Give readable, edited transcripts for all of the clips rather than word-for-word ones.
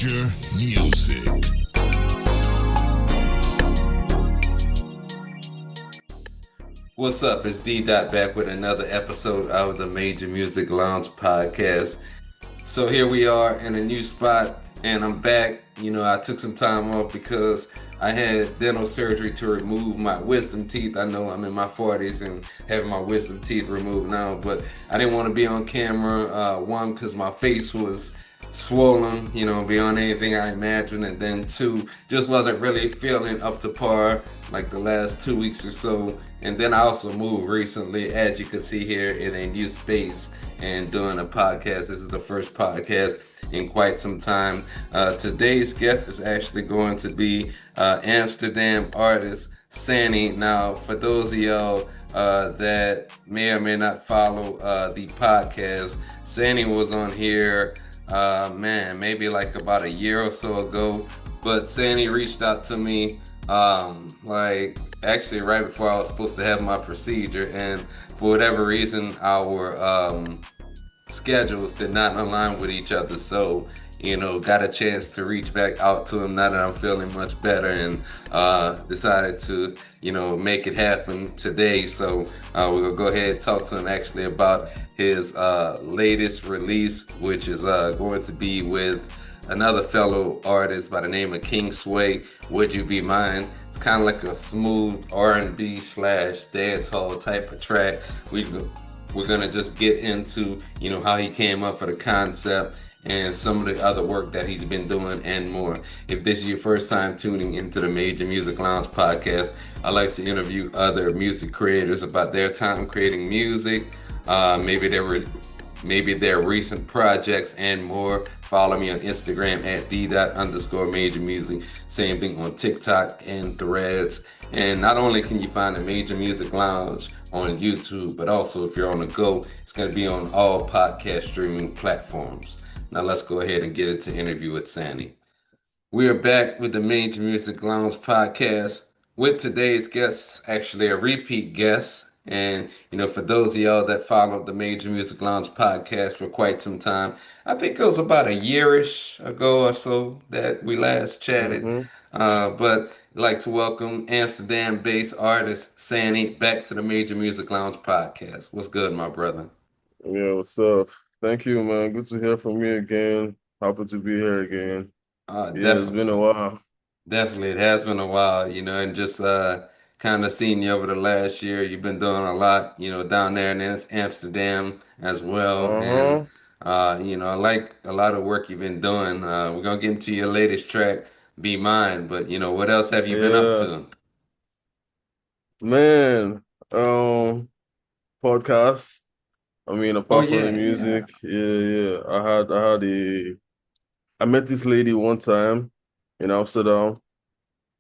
Major Music. What's up? It's D Dot back with another episode of the Major Music Lounge podcast. So here we are in a new spot, and I'm back. I took some time off because I had dental surgery to remove my wisdom teeth. I know I'm in my 40s and having my wisdom teeth removed now, but I didn't want to be on camera. One, because my face was swollen, beyond anything I imagined, and then two, just wasn't really feeling up to par like the last 2 weeks or so. And then I also moved recently, as you can see here, in a new space and doing a podcast. This is the first podcast in quite some time. Today's guest is actually going to be Amsterdam artist Sani. Now, for those of y'all that may or may not follow the podcast, Sani was on here, maybe like about a year or so ago. But Sani reached out to me like actually right before I was supposed to have my procedure, and for whatever reason our schedules did not align with each other. So got a chance to reach back out to him now that I'm feeling much better, and decided to make it happen today. So we're gonna go ahead and talk to him actually about his latest release, which is going to be with another fellow artist by the name of Kingsway. Would You Be Mine? It's kind of like a smooth R&B slash dancehall type of track. We're gonna just get into how he came up with the concept and some of the other work that he's been doing and more. If this is your first time tuning into the Major Music Lounge podcast, I like to interview other music creators about their time creating music, maybe their recent projects and more. Follow me on Instagram at d._major music. Same thing on TikTok and Threads. And not only can you find the Major Music Lounge on YouTube, but also if you're on the go, it's going to be on all podcast streaming platforms. Now let's go ahead and get into interview with Sani. We are back with the Major Music Lounge podcast with today's guest, actually a repeat guest. And, for those of y'all that followed the Major Music Lounge podcast for quite some time, I think it was about a yearish ago or so that we last chatted. Mm-hmm. But I'd like to welcome Amsterdam-based artist Sani back to the Major Music Lounge podcast. What's good, my brother? Yeah, what's up? Thank you, man. Good to hear from you again. Happy to be here again. Yeah, it's been a Definitely. while. Definitely, it has been a while, and just kind of seeing you over the last year. You've been doing a lot, down there in Amsterdam as well, and Uh-huh. I like a lot of work you've been doing. We're gonna get into your latest track, "Be Mine," but what else have you been up Yeah, to? man. Podcast. Oh Apart from the yeah, yeah. music, yeah. I met this lady one time in Amsterdam,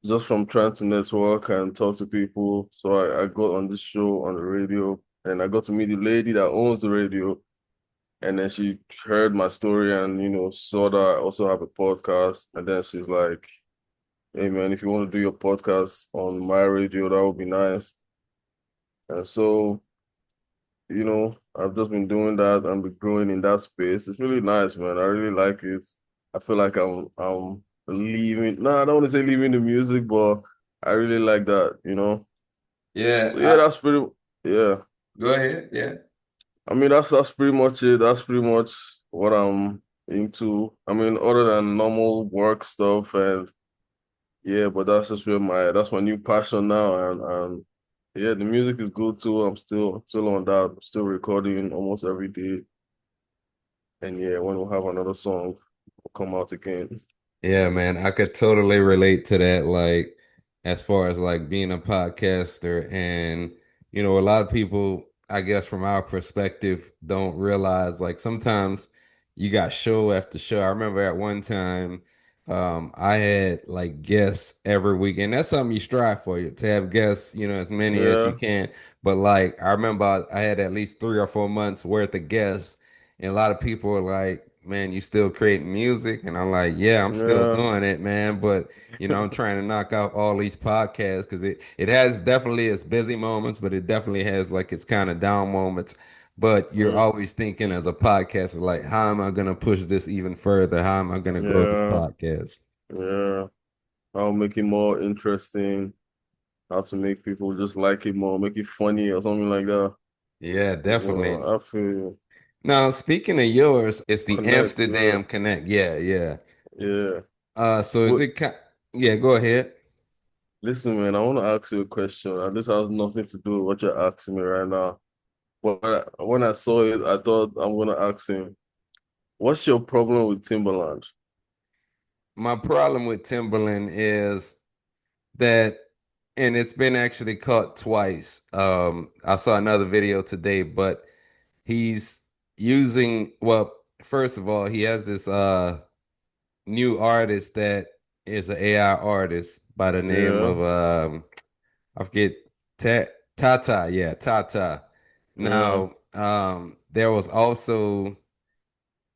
just from trying to network and talk to people. So I got on this show on the radio, and I got to meet the lady that owns the radio. And then she heard my story and, saw that I also have a podcast. And then she's like, hey, man, if you want to do your podcast on my radio, that would be nice. And so, I've just been doing that and been growing in that space. It's really nice, man. I really like it. I feel like I'm leaving. No, I don't want to say leaving the music, but I really like that. Yeah, So yeah, yeah. go ahead. Yeah. That's pretty much it. That's pretty much what I'm into. Other than normal work stuff and yeah, but that's just where that's my new passion now and yeah, the music is good too. I'm still on that. I'm still recording almost every day. And yeah, when we'll have another song will come out again. Yeah, man, I could totally relate to that. Like, as far as like being a podcaster, and a lot of people, I guess, from our perspective, don't realize like sometimes you got show after show. I remember at one time, I had like guests every week, and that's something you strive for, you to have guests, as many as you Yeah, can. But like, I remember I had at least 3 or 4 months worth of guests, and a lot of people were like, man, you still creating music? And I'm like, yeah, I'm still yeah, doing it, man. But, I'm trying to knock out all these podcasts because it has definitely its busy moments, but it definitely has like its kind of down moments. but you're Mm, always thinking as a podcaster, like, how am I going to push this even further? How am I going to grow this yeah, podcast? yeah. I'll make it more interesting. How to make people just like it more, make it funny or something like that. Yeah, definitely. I feel Now, speaking of yours, it's the connect. Yeah, Amsterdam Connect. Yeah, yeah. yeah. So is What? it yeah, go ahead. Listen, man. I want to ask you a question, and this has nothing to do with what you're asking me right now. When I saw it, I thought I'm gonna ask him, "What's your problem with Timbaland?" My problem with Timbaland is that, and it's been actually caught twice. I saw another video today, but he's using, well, first of all, he has this new artist that is an AI artist by the name Yeah, of I forget, Ta Tata, yeah, Tata. yeah, Now, there was also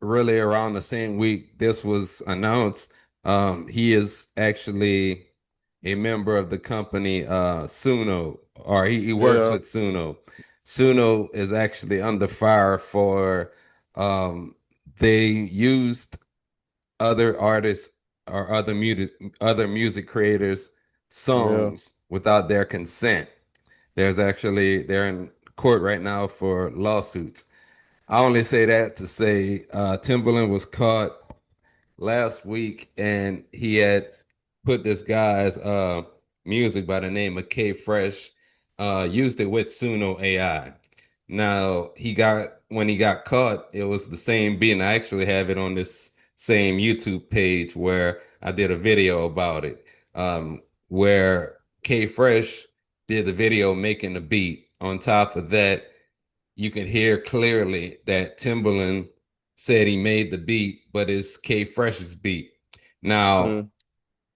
really around the same week this was announced. He is actually a member of the company Suno, or he works yeah, with Suno. Suno is actually under fire for um, they used other artists or other music creators' yeah, songs without their consent. They're in court right now for lawsuits. I only say that to say Timbaland was caught last week and he had put this guy's music by the name of K Fresh, used it with Suno AI. Now when he got caught, it was the same beat, and I actually have it on this same YouTube page where I did a video about it, where K Fresh did the video making the beat. On top of that, you can hear clearly that Timbaland said he made the beat, but it's K Fresh's beat. Now, mm,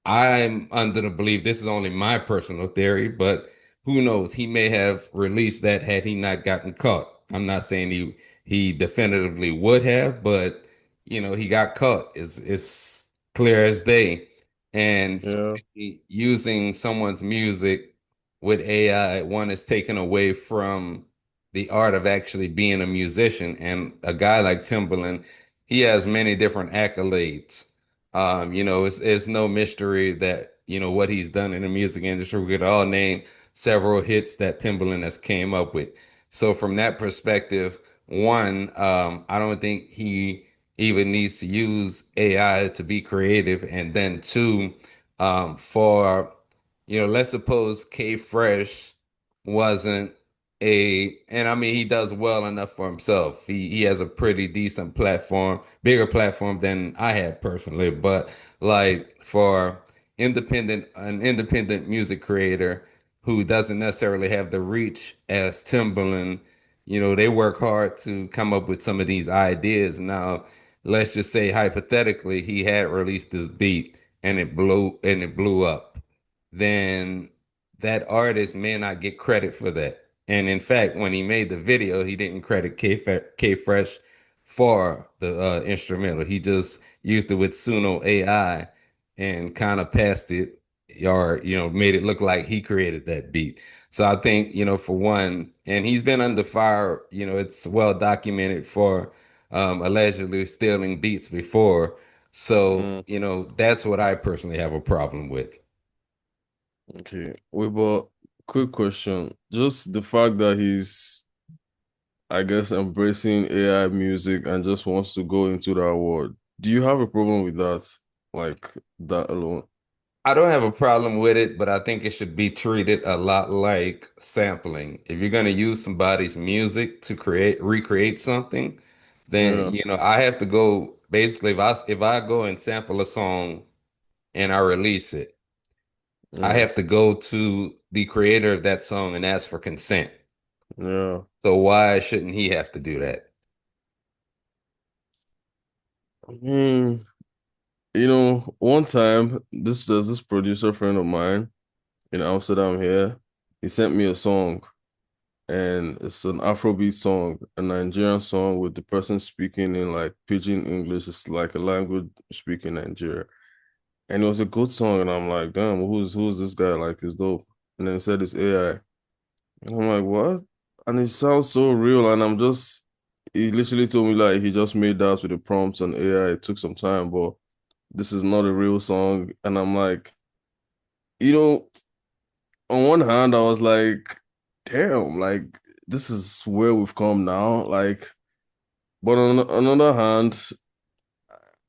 I'm under the belief this is only my personal theory, but who knows? He may have released that had he not gotten caught. I'm not saying he definitively would have, but he got caught. It's clear as day. And for yeah, me, using someone's music with AI, one is taken away from the art of actually being a musician. And a guy like Timbaland, he has many different accolades. It's no mystery that, what he's done in the music industry. We could all name several hits that Timbaland has came up with. So from that perspective, one, I don't think he even needs to use AI to be creative. And then two, let's suppose K Fresh wasn't and I mean, he does well enough for himself. He has a pretty decent platform, bigger platform than I had personally, but like for an independent music creator who doesn't necessarily have the reach as Timbaland, they work hard to come up with some of these ideas. Now, let's just say hypothetically he had released this beat and it blew up, then that artist may not get credit for that. And in fact, when he made the video, he didn't credit K Fresh for the instrumental. He just used it with Suno AI and kind of passed it, or made it look like he created that beat. So I think, for one, and he's been under fire. It's well documented for allegedly stealing beats before. So mm. that's what I personally have a problem with. Okay. Wait, but quick question. Just the fact that he's, I guess, embracing AI music and just wants to go into that world. Do you have a problem with that? Like that alone? I don't have a problem with it, but I think it should be treated a lot like sampling. If you're going to use somebody's music to recreate something, then Yeah, I have to go basically if I go and sample a song and I release it, I yeah, have to go to the creator of that song and ask for consent. yeah. So why shouldn't he have to do that? Hmm. One time, there's this producer friend of mine in Amsterdam here. He sent me a song, and it's an Afrobeat song, a Nigerian song with the person speaking in like pidgin English. It's like a language speaking Nigeria. And it was a good song, and I'm like, damn, who's this guy? Like, it's dope. And then he said it's AI. And I'm like, what? and it sounds so real. And he literally told me like he just made that with the prompts and AI. It took some time, but this is not a real song. And I'm like, you know, on one hand, I was like, damn, like this is where we've come now. Like, but on another hand,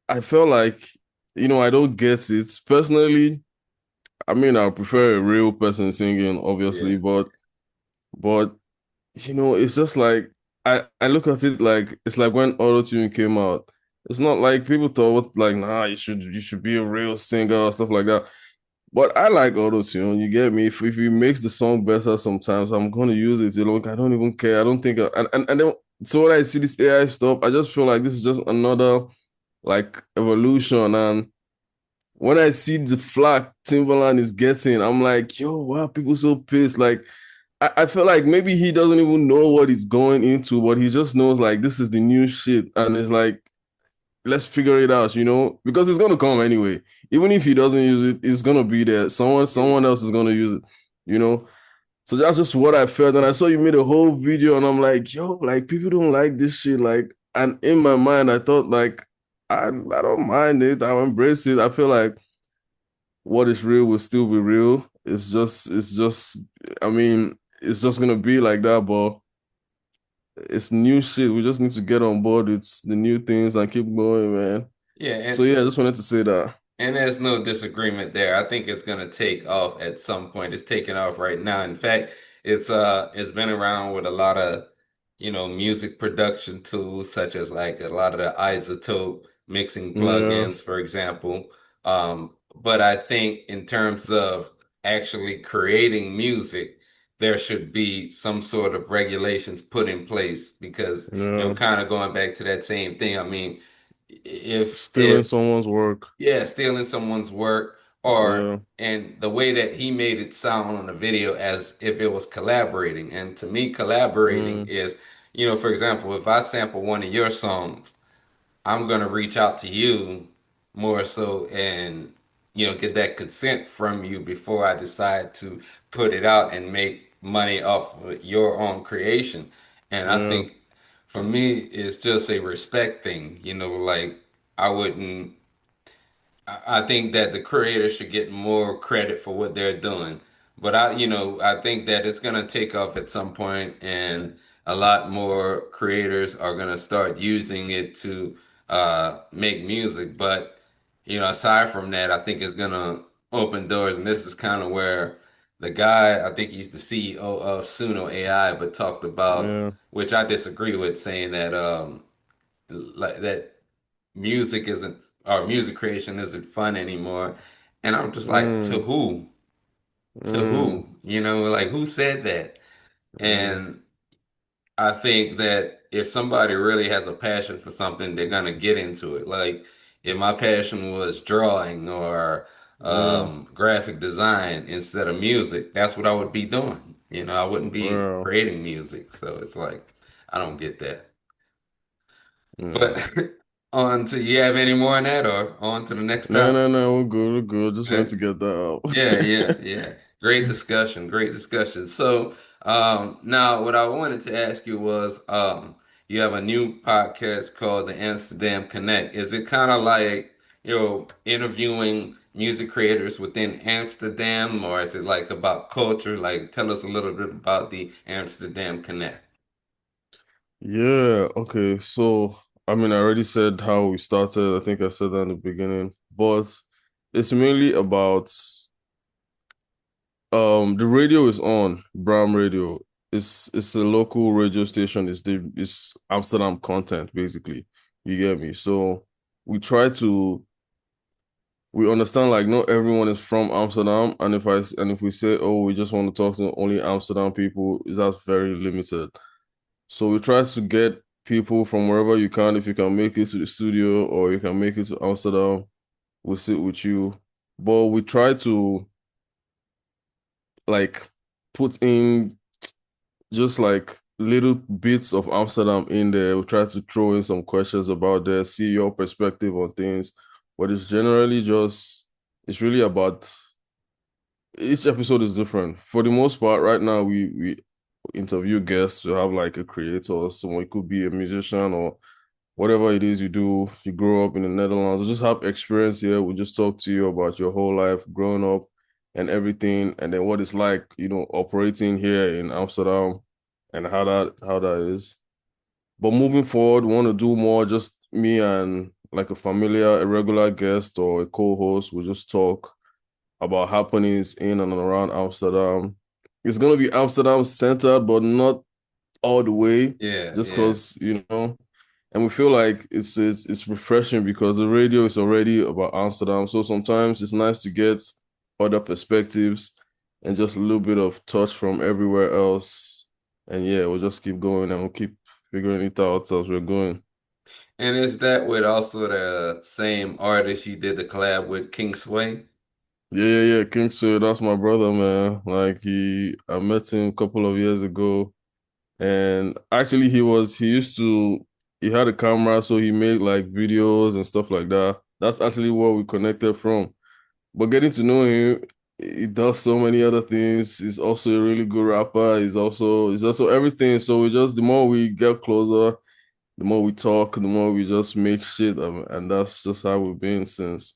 I felt like, I don't get it. Personally, I mean, I prefer a real person singing, obviously, Yeah, but it's just like I look at it like it's like when auto-tune came out. It's not like people thought like, nah, you should be a real singer or stuff like that. But I like auto-tune, you get me? If it makes the song better sometimes, I'm gonna use it. I don't even care. I don't think and then so when I see this AI stuff, I just feel like this is just another like evolution. And when I see the flack Timbaland is getting, I'm like, yo, why are people so pissed? Like, I feel like maybe he doesn't even know what he's going into, but he just knows like this is the new shit. And it's like, let's figure it out, because it's gonna come anyway. Even if he doesn't use it, it's gonna be there. yeah, Someone else is gonna use it, you know. So that's just what I felt. And I saw you made a whole video, and I'm like, yo, like people don't like this shit. Like, and in my mind, I thought like, I don't mind it. I embrace it. I feel like what is real will still be real. It's just I mean, it's just gonna be like that, but it's new shit. We just need to get on board with the new things and keep going, man. yeah. So yeah, I just wanted to say that. And there's no disagreement there. I think it's going to take off at some point. It's taking off right now. In fact, it's been around with a lot of, music production tools such as like a lot of the isotope mixing Yeah, plugins, for example. But I think in terms of actually creating music, there should be some sort of regulations put in place because, yeah. kind of going back to that same thing. I mean, Stealing if someone's work. yeah, stealing someone's work or Yeah. and the way that he made it sound on the video as if it was collaborating. And to me, collaborating Mm, is, for example, if I sample one of your songs, I'm gonna reach out to you more so and get that consent from you before I decide to put it out and make money off of your own creation. And I yeah. think for me, it's just a respect thing, like I wouldn't I think that the creators should get more credit for what they're doing. But I think that it's gonna take off at some point, and a lot more creators are gonna start using it to make music. But aside from that, I think it's gonna open doors, and this is kind of where the guy, I think he's the CEO of Suno AI, but talked about, Yeah. which I disagree with, saying that like that music isn't or music creation isn't fun anymore. And I'm just like, to Mm, who? To mm, who? Like who said that? mm, And I think that if somebody really has a passion for something, they're gonna get into it. Like if my passion was drawing or yeah. graphic design instead of music, that's what I would be doing. I wouldn't be Wow. creating music. So it's like I don't get that. Yeah. But on to you have any more on that or on to the next No, topic? no, no, we're good, we're good. Just wanted Okay. to get that out. Yeah, yeah, yeah. Great discussion. Great discussion. So, now what I wanted to ask you was, you have a new podcast called the Amsterdam Connect. Is it kind of like, interviewing music creators within Amsterdam, or is it like about culture? Like, tell us a little bit about the Amsterdam Connect. Yeah, okay. So, I mean, I already said how we started. I think I said that in the beginning, but it's mainly about the radio is on Bram Radio. It's a local radio station. It's Amsterdam content basically. You get me? So we try to we understand like not everyone is from Amsterdam, and if we say, oh, we just want to talk to only Amsterdam people, is that very limited. So we try to get people from wherever you can. If you can make it to the studio or you can make it to Amsterdam, we'll sit with you. But we try to like put in just like little bits of Amsterdam in there. We try to throw in some questions about there, see your perspective on things. But it's really about each episode is different. For the most part, right now we interview guests to have like a creator or someone. It could be a musician or whatever it is you do. You grow up in the Netherlands, or just have experience here. We'll just talk to you about your whole life growing up and everything, and then what it's like, operating here in Amsterdam and how that is. But moving forward, we want to do more just me and like a regular guest or a co-host. We'll just talk about happenings in and around Amsterdam. It's gonna be Amsterdam centered, but not all the way, Yeah, just yeah. because and we feel like it's refreshing because the radio is already about Amsterdam. So sometimes it's nice to get other perspectives and just a little bit of touch from everywhere else. And yeah, we'll just keep going and we'll keep figuring it out as we're going. And is that with also the same artist you did the collab with, Kingsway? Yeah. Kingsway, that's my brother, man. Like I met him a couple of years ago. And actually, he had a camera, so he made like videos and stuff like that. That's actually where we connected from. But getting to know him, he does so many other things. He's also a really good rapper. He's also everything. So the more we get closer, the more we talk, the more we just make shit. And that's just how we've been since.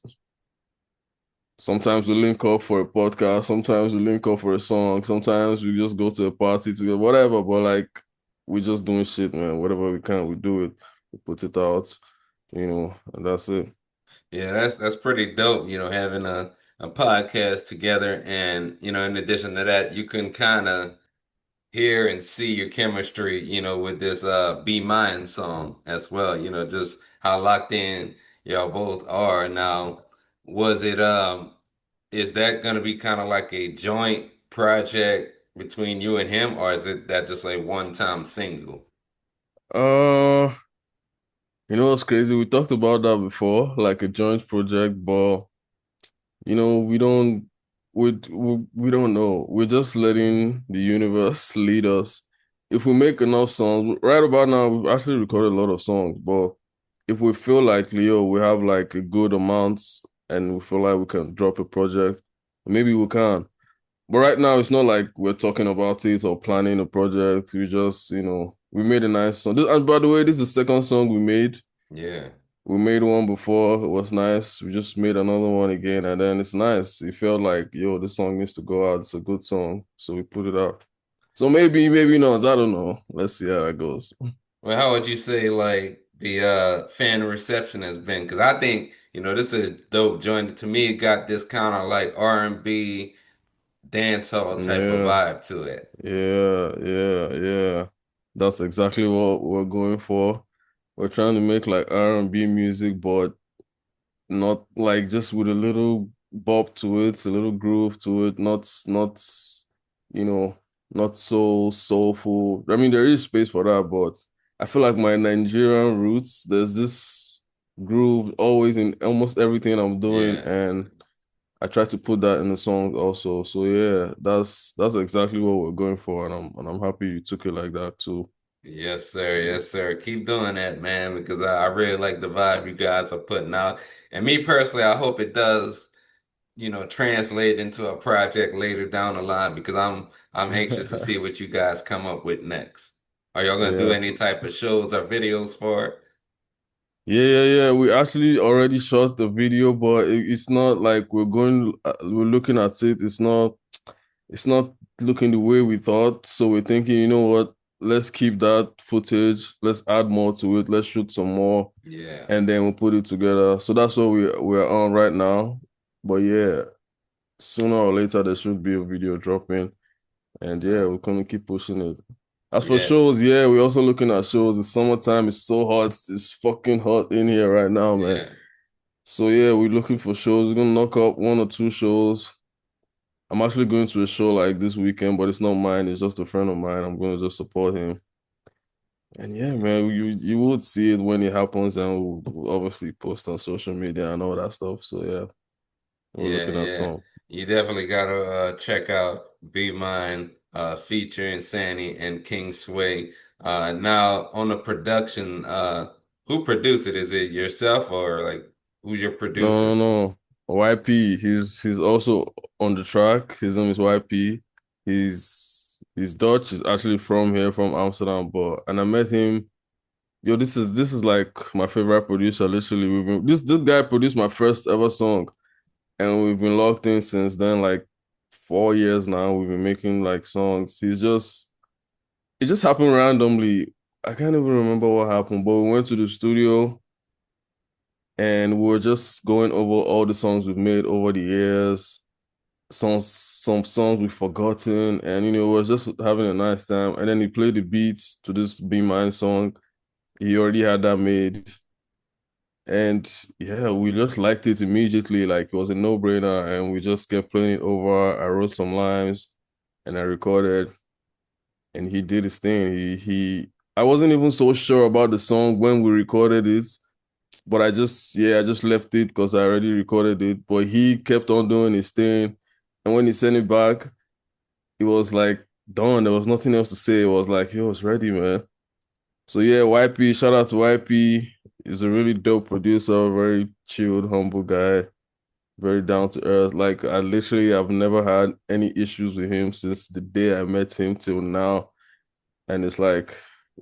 Sometimes we link up for a podcast, sometimes we link up for a song, sometimes we just go to a party together, whatever. But like we just doing shit, man. Whatever we can, we do it. We put it out, and that's it. Yeah, that's pretty dope, having a podcast together. And, in addition to that, you can kind of hear and see your chemistry, with this Be Mine song as well, just how locked in y'all both are. Now, was it is that gonna be kind of like a joint project between you and him, or is it that just a one-time single? Uh, you know what's crazy? We talked about that before, like a joint project, but we don't know. We're just letting the universe lead us. If we make enough songs, right about now, we've actually recorded a lot of songs, but if we feel like Leo, we have like a good amount and we feel like we can drop a project, maybe we can. But right now, it's not like we're talking about it or planning a project. We just, we made a nice song. And by the way, this is the second song we made. Yeah. We made one before, it was nice. We just made another one again, and then it's nice. It felt like, yo, this song needs to go out. It's a good song. So we put it out. So maybe not. I don't know. Let's see how that goes. Well, how would you say like the fan reception has been? Because I think, this is a dope joint. To me, it got this kind of like R&B dancehall type of Yeah, vibe to it. yeah. That's exactly what we're going for. We're trying to make like R&B music, but not like just with a little bop to it, a little groove to it, not you know, not so soulful. I mean, there is space for that, but I feel like my Nigerian roots, there's this groove always in almost everything I'm doing, Yeah. and I try to put that in the song also. So yeah, that's exactly what we're going for, and I'm happy you took it like that too. Yes, sir. Yes, sir. Keep doing that, man, because I really like the vibe you guys are putting out. And me personally, I hope it does, translate into a project later down the line because I'm anxious to see what you guys come up with next. Are y'all gonna do Yeah, any type of shows or videos for it? yeah. We actually already shot the video, but it's not like we're looking at it. It's not looking the way we thought. So we're thinking, you know what? Let's keep that footage. Let's add more to it. Let's shoot some more, Yeah. and then we'll put it together. So that's what we're on right now. But yeah, sooner or later there should be a video dropping, and yeah, Uh, we're gonna keep pushing it. As for yeah. shows, yeah, we're also looking at shows. It's summertime. It's so hot. It's fucking hot in here right now, man. Yeah. So yeah, we're looking for shows. We're gonna knock up one or two shows. I'm actually going to a show like this weekend, but it's not mine. It's just a friend of mine. I'm going to just support him. And yeah, man, you would see it when it happens, and we'll obviously post on social media and all that stuff. So yeah, we're Yeah, looking at yeah. some. You definitely gotta check out Be Mine featuring Sani and Kingsway. Now on the production, who produced it? Is it yourself or like who's your No, producer? no, no. YP. He's also on the track. His name is YP. He's He's Dutch. He's actually from here, from Amsterdam. But and I met him. Yo, this is like my favorite producer. Literally, this guy produced my first ever song, and we've been locked in since then. Like 4 years now. We've been making like songs. It just happened randomly. I can't even remember what happened, but we went to the studio and we were just going over all the songs we've made over the years, some songs we've forgotten, and we were just having a nice time. And then he played the beats to this Be Mine song. He already had that made. And yeah, we just liked it immediately. Like it was a no-brainer, and we just kept playing it over. I wrote some lines and I recorded, and he did his thing. He I wasn't even so sure about the song when we recorded it, but I just left it because I already recorded it. But he kept on doing his thing. And when he sent it back, it was like done. There was nothing else to say. It was like, yo, it's ready, man. So yeah, YP, shout out to YP. He's a really dope producer, very chilled, humble guy, very down to earth. Like I literally have never had any issues with him since the day I met him till now. And it's like,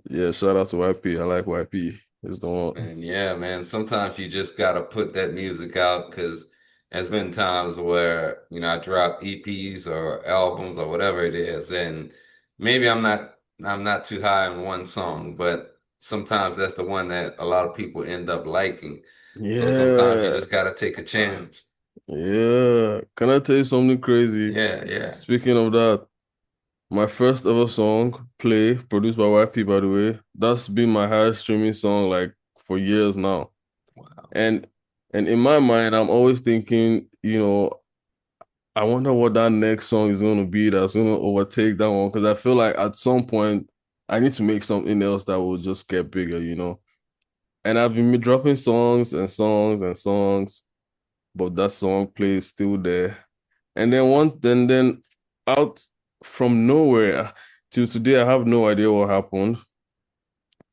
yeah, shout out to YP. I like YP. He's the one. And yeah, man, sometimes you just gotta put that music out because there's been times where, I drop EPs or albums or whatever it is, and maybe I'm not too high on one song, but sometimes that's the one that a lot of people end up liking. So sometimes you Yeah. just gotta take a chance. Yeah. Can I tell you something crazy? Yeah, yeah. Speaking of that, my first ever song, Play, produced by YP, by the way, that's been my highest streaming song like for years now. Wow. And and in my mind, I'm always thinking, I wonder what that next song is going to be that's going to overtake that one. Because I feel like at some point, I need to make something else that will just get bigger. And I've been dropping songs and songs and songs, but that song plays still there. And then out from nowhere till today, I have no idea what happened.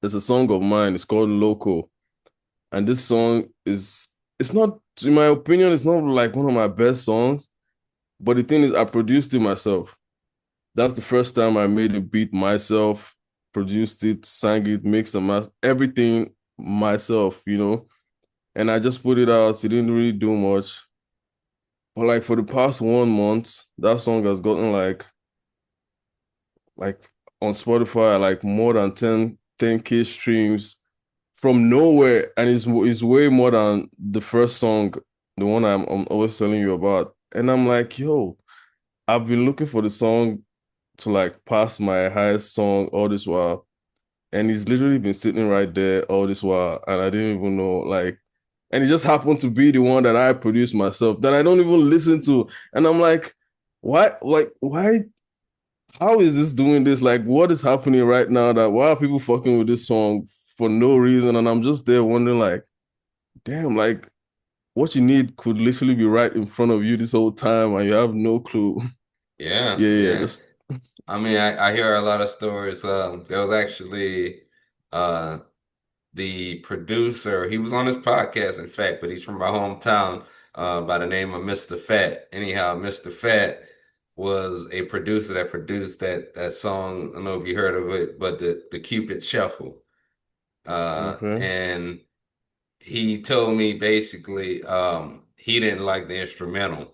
There's a song of mine, it's called Loco. And this song it's not, in my opinion, it's not like one of my best songs. But the thing is, I produced it myself. That's the first time I made a beat myself, produced it, sang it, mixed and mastered everything myself. And I just put it out. It didn't really do much. But like for the past 1 month, that song has gotten like on Spotify, like more than 10K streams from nowhere. And it's way more than the first song, the one I'm always telling you about. And I'm like, yo, I've been looking for the song to like pass my highest song all this while. And he's literally been sitting right there all this while. And I didn't even know, like, and it just happened to be the one that I produced myself that I don't even listen to. And I'm like, why, how is this doing this? Like, what is happening right now? That why are people fucking with this song for no reason? And I'm just there wondering, like, damn, like, what you need could literally be right in front of you this whole time and you have no clue. Yeah, Yeah, yeah, yeah. just I mean, I hear a lot of stories. There was actually uh the producer. He was on his podcast, in fact, but he's from my hometown by the name of Mr. Fat. Anyhow, Mr. Fat was a producer that produced that song. I don't know if you heard of it, but the Cupid Shuffle. okay. And he told me basically he didn't like the instrumental,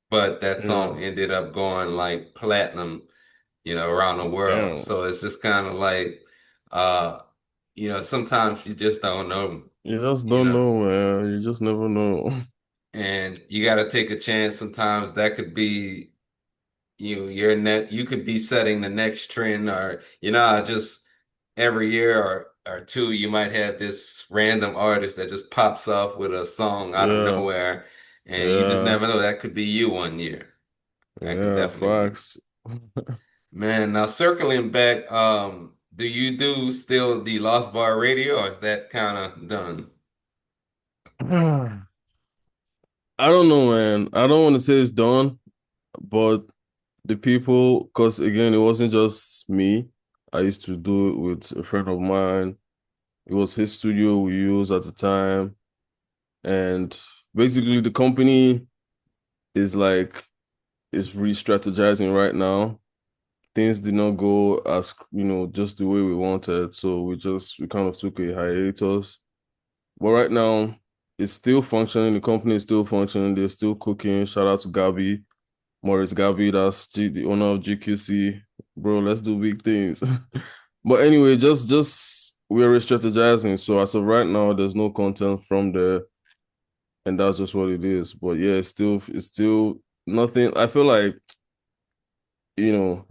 but that Yeah. song ended up going like platinum, around the world. Damn. So it's just kind of like uh sometimes you just don't know, You just you don't know, know, man. You just never know. and you got to take a chance. Sometimes that could be you could be setting the next trend, or just every year or two you might have this random artist that just pops off with a song out of Yeah, nowhere, and you just yeah, never know. That could be you one year. That could yeah, definitely be. facts. Man, now circling back, do you do still the Lost Bar Radio, or is that kind of done? I don't know, man. I don't want to say it's done, but the people, because again, it wasn't just me. I used to do it with a friend of mine. It was his studio we used at the time. And basically, the company is like, is re-strategizing right now. things did not go as, just the way we wanted. So we kind of took a hiatus. But right now, it's still functioning. The company is still functioning. They're still cooking. Shout out to Gabby, Maurice Gabby, the owner of GQC. Bro, let's do big things. But anyway, just we're re-strategizing. So as of right now, there's no content from there, and that's just what it is. But yeah, it's still nothing. I feel like, you know,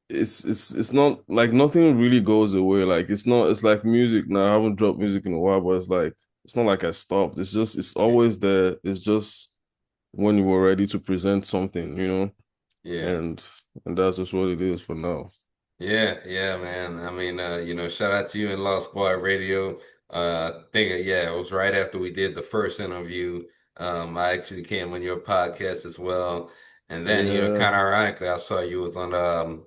it's not like nothing really goes away. Like it's like music now. I haven't dropped music in a while, but it's not like I stopped. It's always there. It's just when you were ready to present something. Yeah. And and that's just what it is for now. Yeah, yeah, man. I mean, shout out to you and Law Squad Radio. I think, yeah, it was right after we did the first interview. I actually came on your podcast as well. And then, Yeah, kind of ironically, I saw you was on,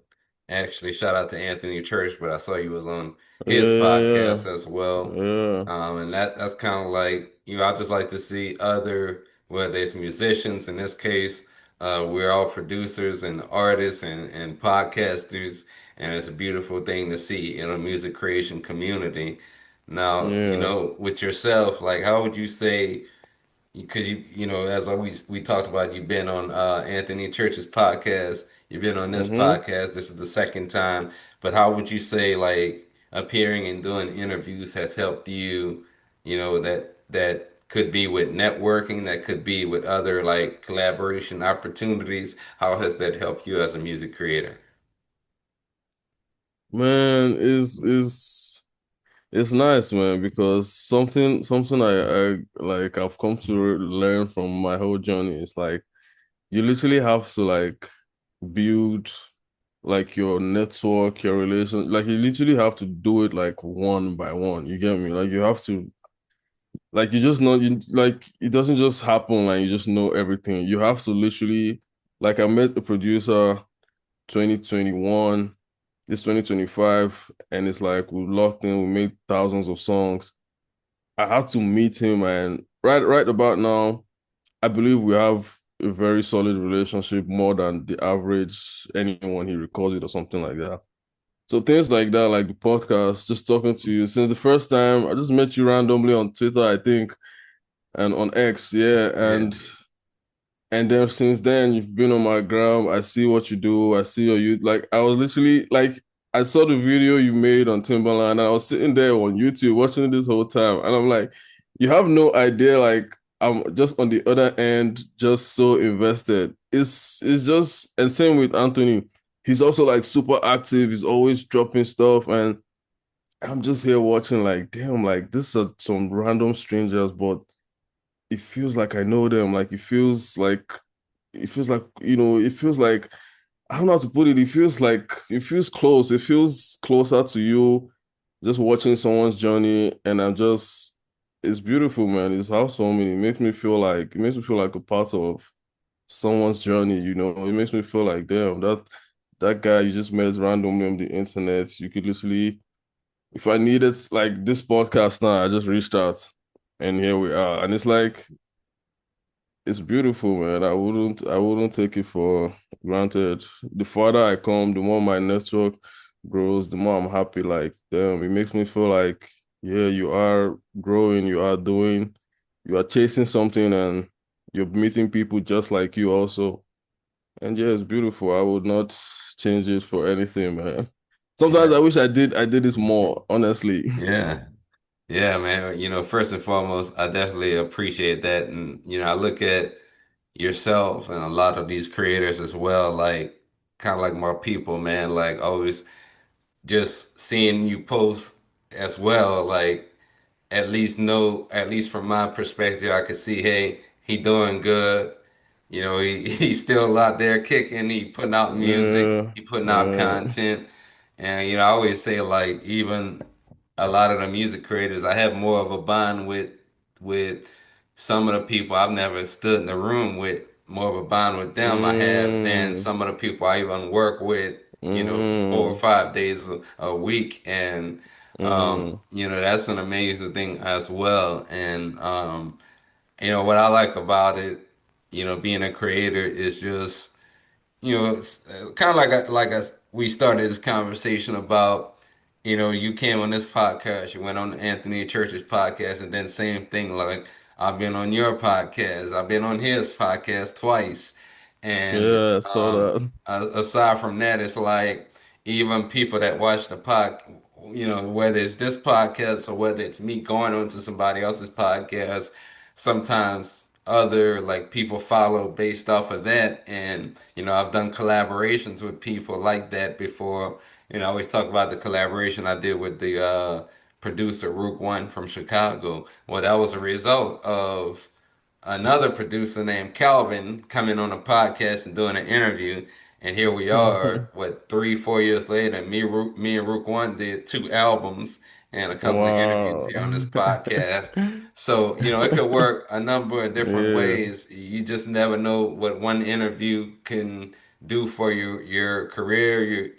actually, shout out to Anthony Church, but I saw you was on his yeah, podcast as well. yeah, And that's kind of like, I just like to see other, whether it's musicians in this case, we're all producers and artists and podcasters, and it's a beautiful thing to see in a music creation community. Now, yeah. with yourself, like, how would you say? Because as always we talked about, you've been on Anthony Church's podcast, you've been on this Mm-hmm. podcast. This is the second time, but how would you say like appearing and doing interviews has helped you? That could be with networking, that could be with other like collaboration opportunities. How has that helped you as a music creator? Man, it's nice, man, because something I like I've come to learn from my whole journey is like you literally have to like build like your network, your relation, like you literally have to do it like one by one. You get me? Like you have to like you just know you like it doesn't just happen like you just know everything. You have to literally like I met a producer 2021, this 2025, and it's like we locked in, we made thousands of songs. I had to meet him, and right about now, I believe we have a very solid relationship, more than the average anyone he records it or something like that. So things like that, like the podcast, just talking to you since the first time. I just met you randomly on Twitter, I think, and on X, yeah. Yeah, And then since then, you've been on my gram. I see what you do. I see your you like. I was literally like, I saw the video you made on Timbaland, and I was sitting there on YouTube watching it this whole time, and I'm like, you have no idea. Like, I'm just on the other end, just so invested. It's just, and same with Anthony. He's also like super active. He's always dropping stuff, and I'm just here watching. Like, damn, like this are some random strangers, but it feels like I know them. Like it feels like I don't know how to put it. It feels close. It feels closer to you just watching someone's journey. And it's beautiful, man. It's housewarming. It makes me feel like a part of someone's journey. It makes me feel like, damn, that guy you just met randomly on the internet. You could literally, if I needed like this podcast now, I just reached out and here we are. And it's like, it's beautiful, man. I wouldn't take it for granted. The farther I come, the more my network grows, the more I'm happy. Like, damn, it makes me feel like, yeah, you are growing, you are chasing something, and you're meeting people just like you also. And yeah, it's beautiful. I would not change it for anything, man. Sometimes yeah, I wish I did this more, honestly. yeah. Yeah, man. First and foremost, I definitely appreciate that. And, I look at yourself and a lot of these creators as well, like kind of like my people, man, like always just seeing you post as well, like at least from my perspective, I could see, hey, he doing good. He's still out there kicking, he putting out music, Yeah, he putting out yeah. content. And I always say like even a lot of the music creators, I have more of a bond with some of the people I've never stood in the room with, more of a bond with them I have than Mm, some of the people I even work with, 4 or 5 days a week. And mm, that's an amazing thing as well. And what I like about it, being a creator is just it's kind of we started this conversation about, you came on this podcast, you went on Anthony Church's podcast, and then same thing, like I've been on your podcast, I've been on his podcast twice, and Yeah, I saw that. aside from that, it's like even people that watch the whether it's this podcast or whether it's me going on to somebody else's podcast, sometimes other like people follow based off of that. And I've done collaborations with people like that before. I always talk about the collaboration I did with the producer Rook One from Chicago. Well, that was a result of another producer named Calvin coming on a podcast and doing an interview. And here we are, what, 3, 4 years later, me and Rook One did 2 albums and a couple of interviews Wow. here on this podcast. So, it could work a number of different Yeah, ways. You just never know what one interview can do for your career,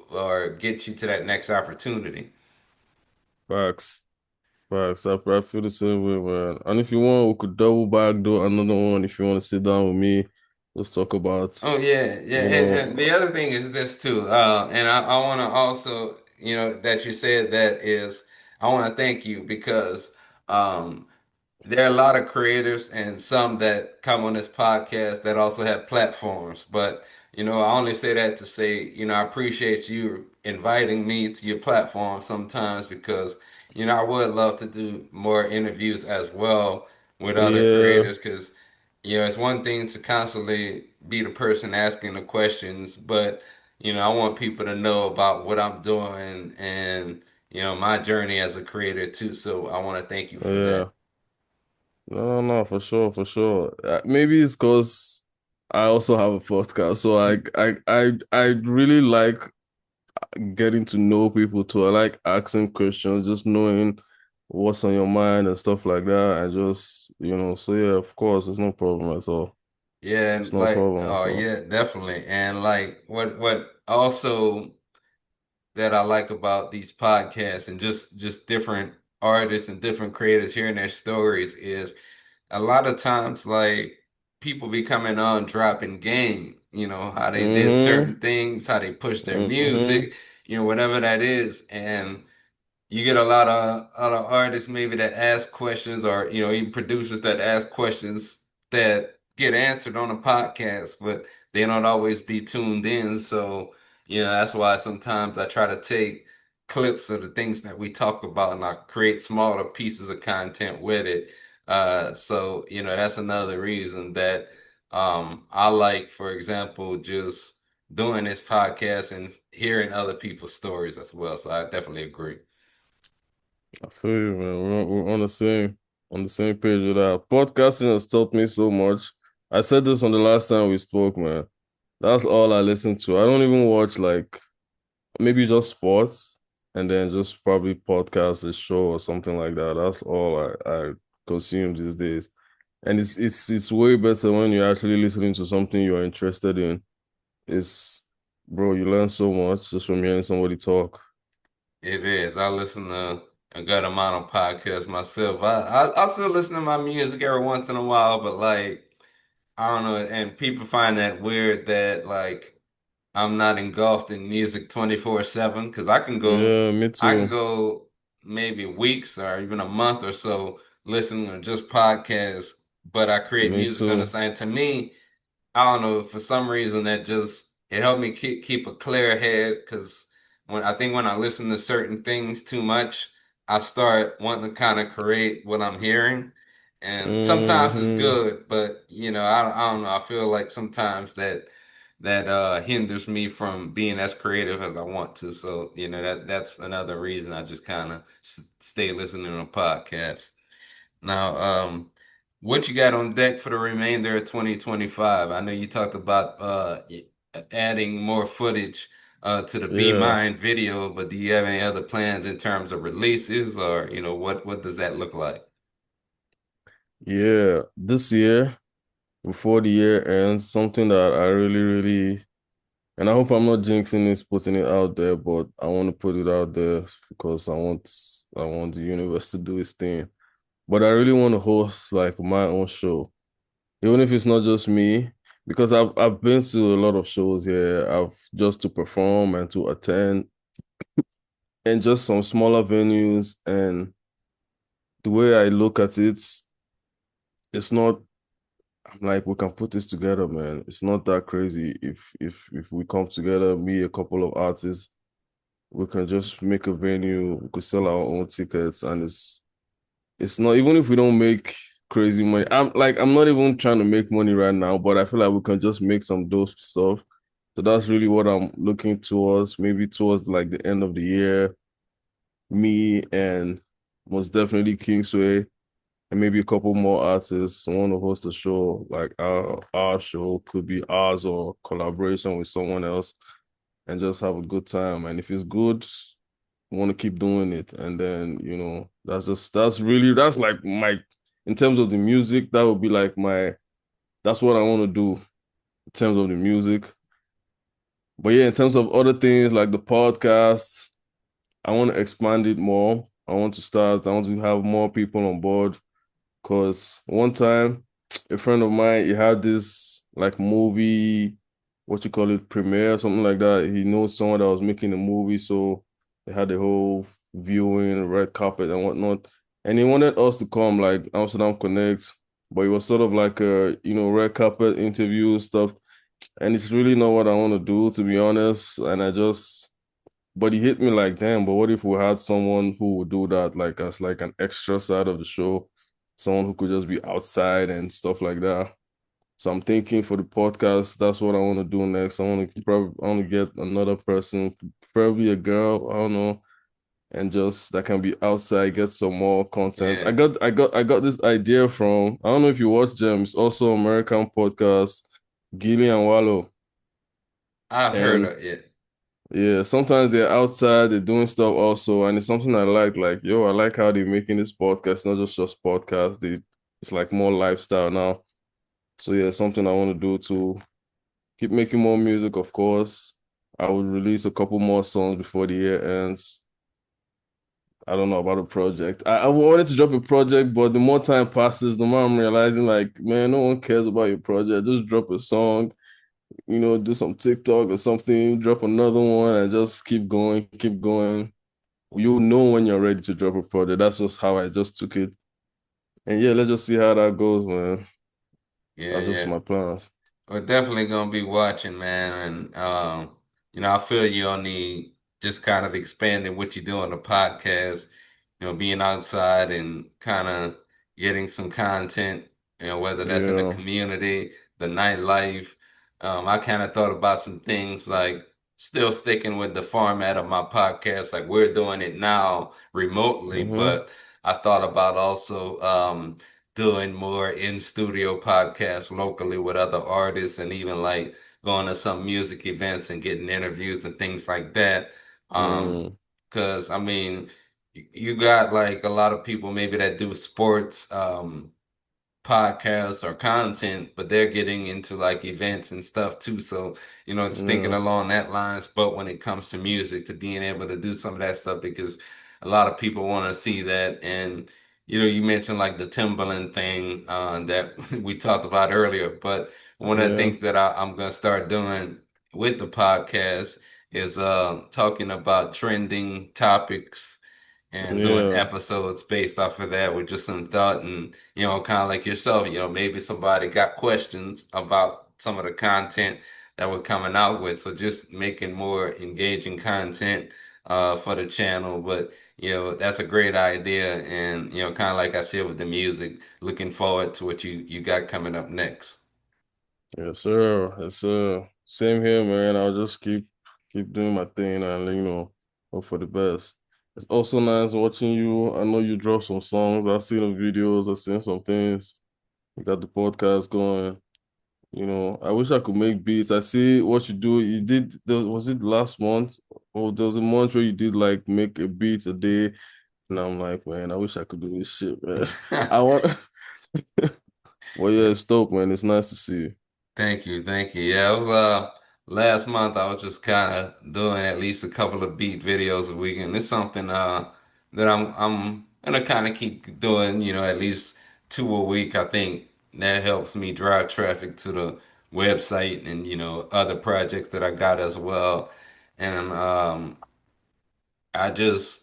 or get you to that next opportunity. facts. Facts. I feel the same way, man. And if you want, we could double back, do another one if you want to sit down with me. Let's talk about, Oh yeah, yeah, you and the know, other thing is this too, and I want to also, that you said that is, I want to thank you because um, there are a lot of creators and some that come on this podcast that also have platforms. But, I only say that to say, I appreciate you inviting me to your platform sometimes because, I would love to do more interviews as well with other yeah, creators because, it's one thing to constantly be the person asking the questions, but, I want people to know about what I'm doing and, my journey as a creator too. So I want to thank you for that. yeah. No, no, for sure, for sure. Maybe it's because I also have a podcast, so I really like getting to know people too. I like asking questions, just knowing what's on your mind and stuff like that, and just so yeah, of course, it's no problem at all. Yeah, It's and no like, problem oh at all. yeah, definitely. And like what also that I like about these podcasts and just different artists and different creators hearing their stories is a lot of times like people be coming on dropping game, how they did Mm-hmm. certain things, how they push their Mm-hmm. music, whatever that is. And you get a lot of artists maybe that ask questions or even producers that ask questions that get answered on a podcast, but they don't always be tuned in. So that's why sometimes I try to take clips of the things that we talk about and I create smaller pieces of content with it. So that's another reason that I like, for example, just doing this podcast and hearing other people's stories as well. So I definitely agree. I feel you, man. We're on the same page with that. Podcasting has taught me so much. I said this on the last time we spoke, man. That's all I listen to. I don't even watch like maybe just sports and then just probably podcast, a show or something like that. That's all I consume these days. And it's way better when you're actually listening to something you're interested in. It's bro, you learn so much just from hearing somebody talk. It is. I listen to a good amount of podcasts myself. I still listen to my music every once in a while, but like I don't know, and people find that weird that like I'm not engulfed in music 24/7 because Yeah, me I can too. go maybe weeks or even a month or so listening to just podcasts, but I create Me music on the too. side. To me, I don't know, for some reason that just it helped me keep a clear head because when I listen to certain things too much, I start wanting to kind of create what I'm hearing. And sometimes it's Hmm. good, but I don't know. I feel like sometimes that hinders me from being as creative as I want to. So, that's another reason I just kind of stay listening to podcasts. Now, what you got on deck for the remainder of 2025? I know you talked about adding more footage to the Be Yeah. Mine video, but do you have any other plans in terms of releases or what does that look like? Yeah. This year, before the year ends, something that I really, really, and I hope I'm not jinxing this, putting it out there, but I want to put it out there because I want the universe to do its thing. But I really want to host like my own show. Even if it's not just me, because I've been to a lot of shows here. I've just to perform and to attend, and just some smaller venues. And the way I look at it, it's not. I'm like, we can put this together, man. It's not that crazy. If we come together, me, a couple of artists, we can just make a venue. We could sell our own tickets, and it's not, even if we don't make crazy money. I'm not even trying to make money right now, but I feel like we can just make some dope stuff. So that's really what I'm looking towards. Maybe towards like the end of the year, me and most definitely Kingsway and maybe a couple more artists want to host a show. Like our show could be ours or collaboration with someone else, and just have a good time. And if it's good, want to keep doing it. And then, that's like my, in terms of the music, that would be like that's what I want to do in terms of the music. But yeah, in terms of other things like the podcast, I want to expand it more. I want to have more people on board. Cause one time, a friend of mine, he had this like movie, what you call it, premiere, something like that. He knows someone that was making a movie, so they had the whole viewing, red carpet and whatnot. And he wanted us to come like Amsterdam Connect, but it was sort of like a, red carpet interview stuff. And it's really not what I want to do, to be honest. But he hit me like, damn, but what if we had someone who would do that like as like an extra side of the show? Someone who could just be outside and stuff like that. So I'm thinking for the podcast, that's what I want to do next. I want to get another person, preferably a girl, I don't know, and just that can be outside, get some more content. Yeah, I got this idea from, I don't know if you watch them, it's also American podcast, Gilly and Wallow. I've heard And of it. yeah, sometimes they're outside, they're doing stuff also, and it's something I like, yo, I like how they're making this podcast, not just podcast. It's like more lifestyle now. So yeah, something I want to do to keep making more music, of course. I would release a couple more songs before the year ends. I don't know about a project. I wanted to drop a project, but the more time passes, the more I'm realizing like, man, no one cares about your project. Just drop a song, do some TikTok or something, drop another one and just keep going, keep going. You'll know when you're ready to drop a project. That's just how I just took it. And yeah, let's just see how that goes, man. Yeah, That's just yeah. my plans. We're definitely gonna be watching, man, and I feel you on the just kind of expanding what you do on the podcast, being outside and kind of getting some content, whether that's in the Yeah. community, the nightlife. I kind of thought about some things like still sticking with the format of my podcast, like we're doing it now remotely, Mm-hmm. but I thought about also doing more in studio podcasts locally with other artists and even like going to some music events and getting interviews and things like that. Um, Mm. because I mean, you got like a lot of people maybe that do sports, podcasts or content, but they're getting into like events and stuff too. So, just thinking Yeah. along that lines, but when it comes to music, to being able to do some of that stuff because a lot of people want to see that. And, you mentioned like the Timbaland thing that we talked about earlier, but one of the Yeah. things that I'm going to start doing with the podcast is talking about trending topics and doing Yeah. episodes based off of that with just some thought and kind of like yourself, maybe somebody got questions about some of the content that we're coming out with. So just making more engaging content for the channel. But that's a great idea. And kind of like I said with the music, looking forward to what you got coming up next. Yes, sir. Yes, sir. Same here, man. I'll just keep doing my thing and hope for the best. It's also nice watching you. I know you dropped some songs. I've seen the videos, I've seen some things. You got the podcast going. I wish I could make beats. I see what you do. You did was it last month? Or there was a month where you did like make a beat a day. And I'm like, man, I wish I could do this shit, man. I want well, yeah, it's dope, man. It's nice to see you. Thank you, thank you. Yeah, it was last month I was just kind of doing at least a couple of beat videos a week, and it's something that I'm gonna kind of keep doing, at least two a week. I think that helps me drive traffic to the website and other projects that I got as well. And I'm just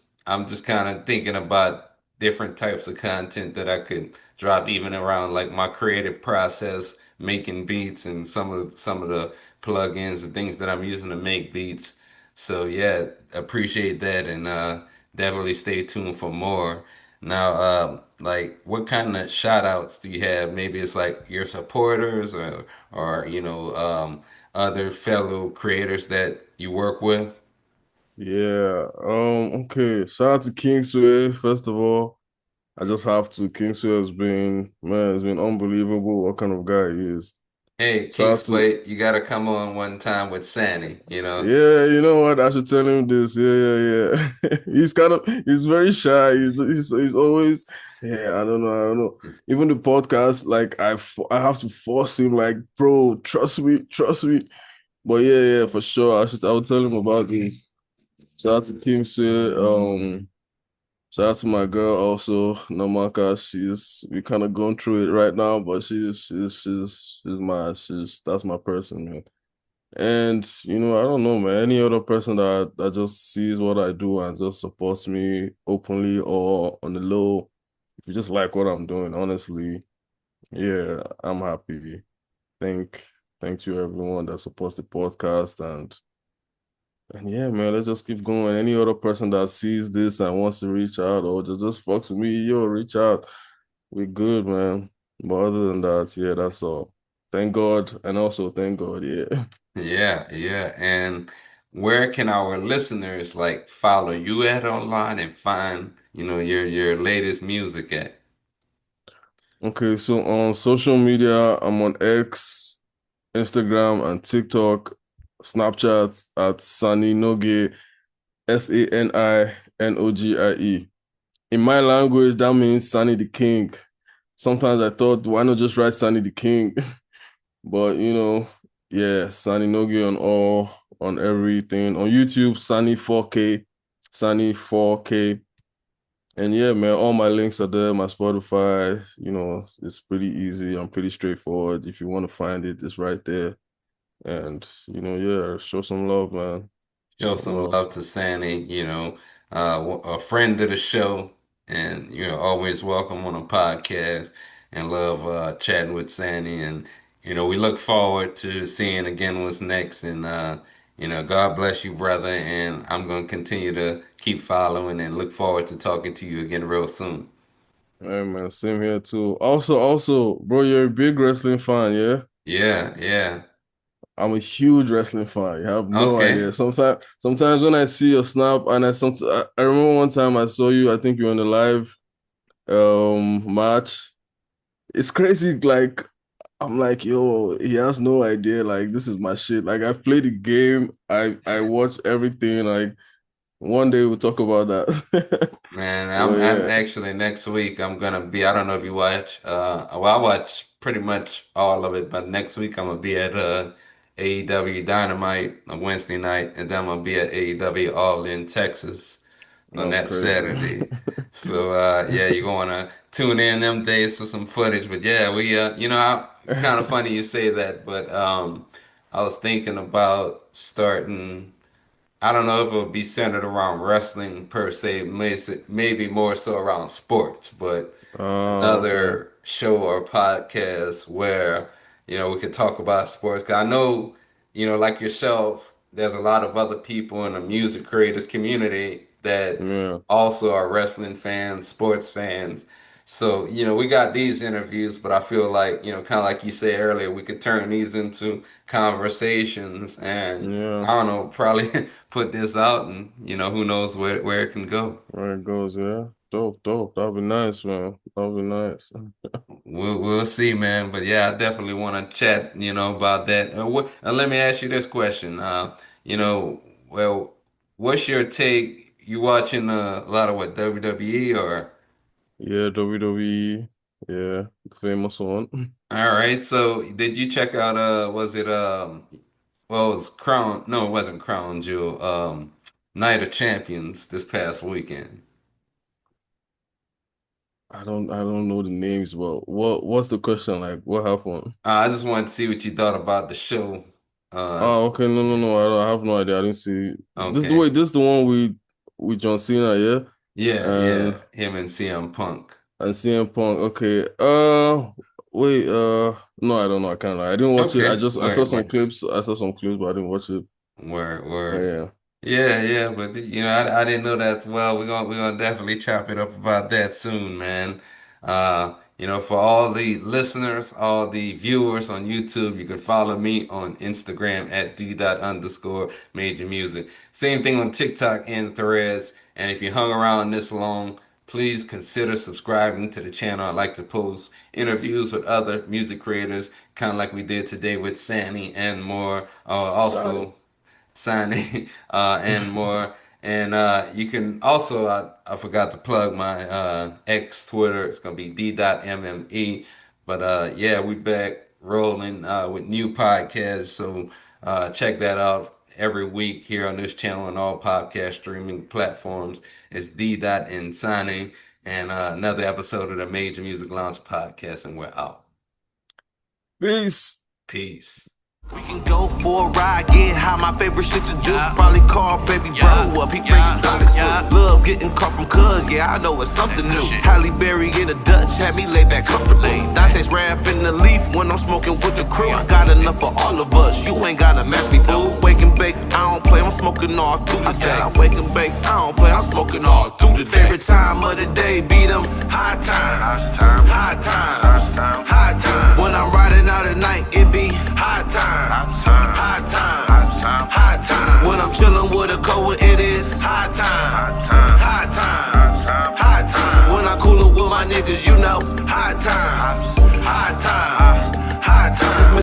kind of thinking about different types of content that I could drop even around like my creative process, making beats and some of the plugins and things that I'm using to make beats. So yeah, appreciate that and definitely stay tuned for more. Now, like what kind of shout outs do you have? Maybe it's like your supporters or other fellow creators that you work with. Yeah. Okay. Shout out to Kingsway, first of all. I just have to. Kingsway has been, man, it's been unbelievable what kind of guy he is. Hey, Shout out to, Kingsway, you gotta come on one time with Sani, you know? yeah, you know what? I should tell him this. Yeah, yeah, yeah. He's very shy. He's always, yeah, I don't know. Even the podcast, like I have to force him, like, bro, trust me. But yeah, yeah, for sure. I will tell him about this. Shout out to Kingsway. Shout out to my girl also, Namaka. We kind of going through it right now, but she's that's my person, man. And I don't know, man. Any other person that just sees what I do and just supports me openly or on the low, if you just like what I'm doing, honestly, yeah, I'm happy. Thank Thank you everyone that supports the podcast and yeah, man, let's just keep going. Any other person that sees this and wants to reach out or just fucks with me, yo, reach out. We're good, man. But other than that, yeah, that's all. Thank God, and also thank God, yeah. Yeah, yeah. And where can our listeners like follow you at online and find, your latest music at? Okay, so on social media, I'm on X, Instagram, and TikTok, Snapchat at Sani Nogie, Saninogie. In my language, that means Sani the King. Sometimes I thought, why not just write Sani the King? But yeah, Sani Nogi on everything. On YouTube, Sani 4K, Sani 4K. And yeah, man, all my links are there. My Spotify, it's pretty easy. I'm pretty straightforward. If you want to find it, it's right there. And yeah, show some love, man. Show Show some some love. love to Sani, a friend of the show, and you're always welcome on a podcast. And love chatting with Sani, and we look forward to seeing again what's next. And God bless you, brother. And I'm gonna continue to keep following and look forward to talking to you again real soon. Hey man, same here too. Also, bro, you're a big wrestling fan, yeah? Yeah, yeah. I'm a huge wrestling fan. You have no idea. Okay. Sometimes when I see your snap and I remember one time I saw you, I think you were in the live match. It's crazy, like I'm like, yo, he has no idea. Like, this is my shit. Like I've played the game, I watch everything. Like one day we'll talk about that. Man, Well, I'm yeah. actually next week I'm gonna be, I don't know if you watch, well, I watch pretty much all of it, but next week I'm gonna be at AEW Dynamite on Wednesday night, and then I'm gonna be at AEW All In Texas on That's that crazy. Saturday. So yeah, you're gonna tune in them days for some footage. But yeah, we kind of funny you say that, but I was thinking about starting. I don't know if it would be centered around wrestling per se, maybe more so around sports, but Okay. another show or podcast where, we could talk about sports. 'Cause I know, like yourself, there's a lot of other people in the music creators community that Yeah. also are wrestling fans, sports fans. So, we got these interviews, but I feel like, kind of like you said earlier, we could turn these into conversations and Yeah. I don't know, probably put this out and, who knows where it can go. There it goes, yeah. Dope, dope. That'll be nice, man. That'll be nice. We'll see, man. But yeah, I definitely want to chat, about that. Let me ask you this question. Well, what's your take? You watching a lot of what WWE or? Yeah, WWE. Yeah, the famous one. All right. So did you check out? Was it well, it was Crown? No, it wasn't Crown Jewel. Night of Champions this past weekend. I don't know the names, but what's the question? Like, what happened? I just wanted to see what you thought about the show. Uh, Oh, okay, no, I have no idea. I didn't see this. okay. This is the one with John Cena, yeah, Yeah, and yeah. Him and CM Punk. CM Punk. Okay, wait, no, I don't know. I can't lie. I didn't watch it. Okay. I saw Word, some word, clips. I saw some clips, but I didn't watch it. word, But word. yeah, Yeah, yeah, but I didn't know that as well. We're gonna definitely chop it up about that soon, man. For all the listeners, all the viewers on YouTube, you can follow me on Instagram at d._major music. Same thing on TikTok and Threads. And if you hung around this long, please consider subscribing to the channel. I like to post interviews with other music creators, kind of like we did today with Sani and more. Sani. Also Sani, and more. And you can also, I forgot to plug my X Twitter. It's going to be d.mme. But yeah, we back rolling with new podcasts. So check that out every week here on this channel and all podcast streaming platforms. It's d.insani and another episode of the Major Music Lounge podcast. And we're out. Peace. Peace. We can go for a ride, get high, my favorite shit to do. Probably call baby bro up, he bring exotics through. Love getting caught from cuz, yeah, I know it's something new. Halle Berry in a Dutch, had me lay back comfortable. Dante's Raff in the Leaf when I'm smoking with the crew. I got enough for all of us, you ain't gotta mess me, fool. Wake and bake, I don't play, I'm smoking all through the day. I wake and bake, I don't play, I'm smoking all through the day. Favorite time of the day, beat them high time, high time, high time. When I'm riding out at night, it be high time. High time, high time, high time. When I'm chillin' with a cold, it is high time.